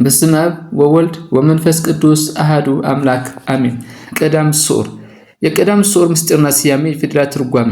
በስመ አብ ወወልድ ወመንፈስ ቅዱስ አሃዱ አምላክ አሜን። ቀዳም ስዑር። የቀዳም ስዑር ምስጢርና ስያሜ የፊደላት ትርጓሜ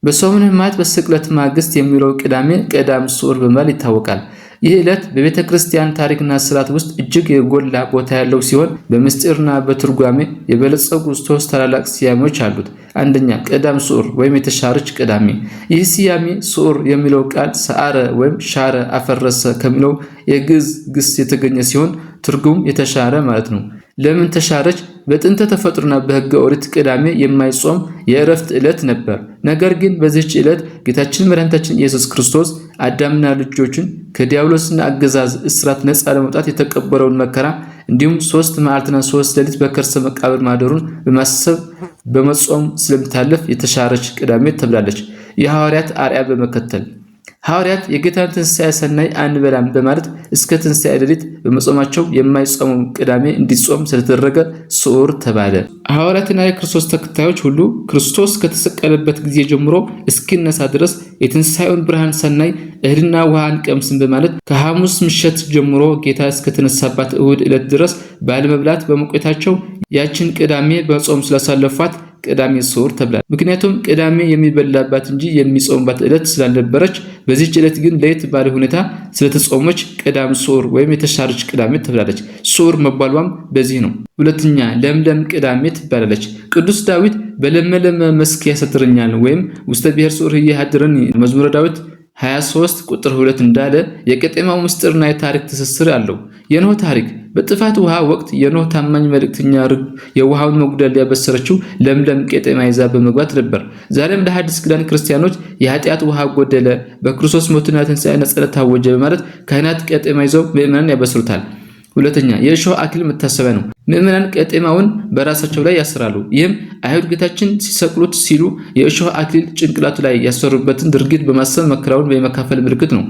በሰሙነ ሕማማት በስቅለት ማግስት የሚውለው ቅዳሜ ቀዳም ስዑር በመባል ይታወቃል። ይህ ዕለት በቤተ ክርስቲያን ታሪክና ስርዓት ውስጥ እጅግ የጎላ ቦታ ያለው ሲሆን በምስጢርና በትርጓሜ የበለጸጉ ሶስት ታላላቅ ስያሜዎች አሉት። አንደኛ ቀዳም ስዑር ወይም የተሻረች ቅዳሜ። ይህ ስያሜ ስዑር የሚለው ቃል ሰዓረ ወይም ሻረ፣ አፈረሰ ከሚለው የግዕዝ ግስ የተገኘ ሲሆን ትርጉም የተሻረ ማለት ነው። ለምን ተሻረች? በጥንተ ተፈጥሮና በሕገ ኦሪት ቅዳሜ የማይጾም የእረፍት ዕለት ነበር። ነገር ግን በዚህች ዕለት ጌታችን መድኃኒታችን ኢየሱስ ክርስቶስ አዳምና ልጆችን ከዲያብሎስና አገዛዝ እስራት ነፃ ለመውጣት የተቀበለውን መከራ እንዲሁም 3 መዓልትና 3 ሌሊት በከርሰ መቃብር ማደሩን በማሰብ በመጾም ስለምታለፍ የተሻረች ቅዳሜ ተብላለች። የሐዋርያት አርአያ በመከተል ሐዋርያት የጌታን ትንሣኤ ሰናይ አንበላም በማለት እስከ ትንሣኤ ሌሊት በመጾማቸው የማይጾሙ ቅዳሜ እንዲጾም ስለተደረገ ስዑር ተባለ። ሐዋርያትና የክርስቶስ ተከታዮች ሁሉ ክርስቶስ ከተሰቀለበት ጊዜ ጀምሮ እስኪነሳ ድረስ የትንሣኤውን ብርሃን ሰናይ እህልና ውሃ አንቀምስም በማለት ከሐሙስ ምሽት ጀምሮ ጌታ እስከተነሳባት እሁድ ዕለት ድረስ ባለመብላት በመቆየታቸው ያችን ቅዳሜ በጾም ስላሳለፏት ቅዳሜ ስዑር ተብላለች። ምክንያቱም ቅዳሜ የሚበላባት እንጂ የሚጾምባት ዕለት ስላልነበረች፣ በዚህች ዕለት ግን ለየት ባለ ሁኔታ ስለተጾመች ቀዳም ስዑር ወይም የተሻረች ቅዳሜ ተብላለች። ስዑር መባሏም በዚህ ነው። ሁለተኛ ለምለም ቅዳሜ ትባላለች። ቅዱስ ዳዊት በለመለመ መስክ ያሳድረኛል ወይም ውስተ ብሔር ስዑር ያድረኒ መዝሙረ ዳዊት 23 ቁጥር 2 እንዳለ የቄጤማው ምስጢርና የታሪክ ትስስር አለው። የኖህ ታሪክ በጥፋት ውሃ ወቅት የኖህ ታማኝ መልእክተኛ ርግብ የውሃውን መጉደል ያበሰረችው ለምለም ቄጤማ ይዛ በመግባት ነበር። ዛሬም ለሐዲስ ኪዳን ክርስቲያኖች የኃጢአት ውሃ ጎደለ፣ በክርስቶስ ሞትና ትንሣኤ ነጻነት ታወጀ በማለት ካህናት ቄጤማ ይዘው ምዕመናን ያበስሩታል። ሁለተኛ የእሾህ አክሊል መታሰቢያ ነው። ምዕመናን ቄጤማውን በራሳቸው ላይ ያስራሉ። ይህም አይሁድ ጌታችን ሲሰቅሉት ሲሉ የእሾህ አክሊል ጭንቅላቱ ላይ ያሰሩበትን ድርጊት በማሰብ መከራውን የመካፈል ምልክት ነው።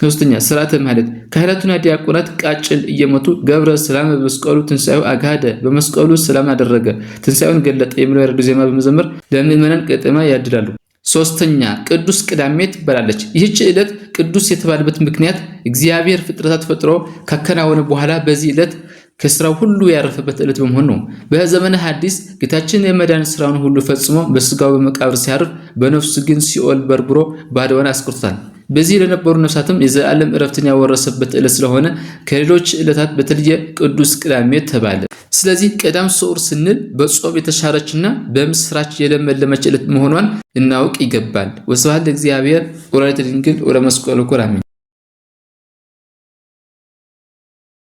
ሶስተኛ ሥርዓተ ማኅሌት ካህናቱና ዲያቆናት ቃጭል እየመቱ ገብረ ሰላም በመስቀሉ ትንሣኤው አጋደ፣ በመስቀሉ ሰላም አደረገ፣ ትንሣኤውን ገለጠ የሚለው ያሬዳዊ ዜማ በመዘመር ለምዕመናን ቄጤማ ያድላሉ። ሶስተኛ ቅዱስ ቅዳሜ ትባላለች። ይህች ዕለት ቅዱስ የተባለበት ምክንያት እግዚአብሔር ፍጥረታት ፈጥሮ ካከናወነ በኋላ በዚህ ዕለት ከስራው ሁሉ ያረፈበት ዕለት በመሆኑ ነው። በዘመነ ሐዲስ ጌታችን የመዳን ስራውን ሁሉ ፈጽሞ በስጋው በመቃብር ሲያርፍ፣ በነፍሱ ግን ሲኦል በርብሮ ባዶውን አስቆርጧል። በዚህ ለነበሩ ነፍሳትም የዘላለም ዕረፍትን ያወረሰበት ዕለት ስለሆነ ከሌሎች ዕለታት በተለየ ቅዱስ ቅዳሜ ተባለ። ስለዚህ ቀዳም ስዑር ስንል በጾም የተሻረችና በምስራች የለመለመች ዕለት መሆኗን እናውቅ ይገባል። ወስብሐት ለእግዚአብሔር ወለወላዲቱ ድንግል ወለመስቀሉ ክቡር አሜን።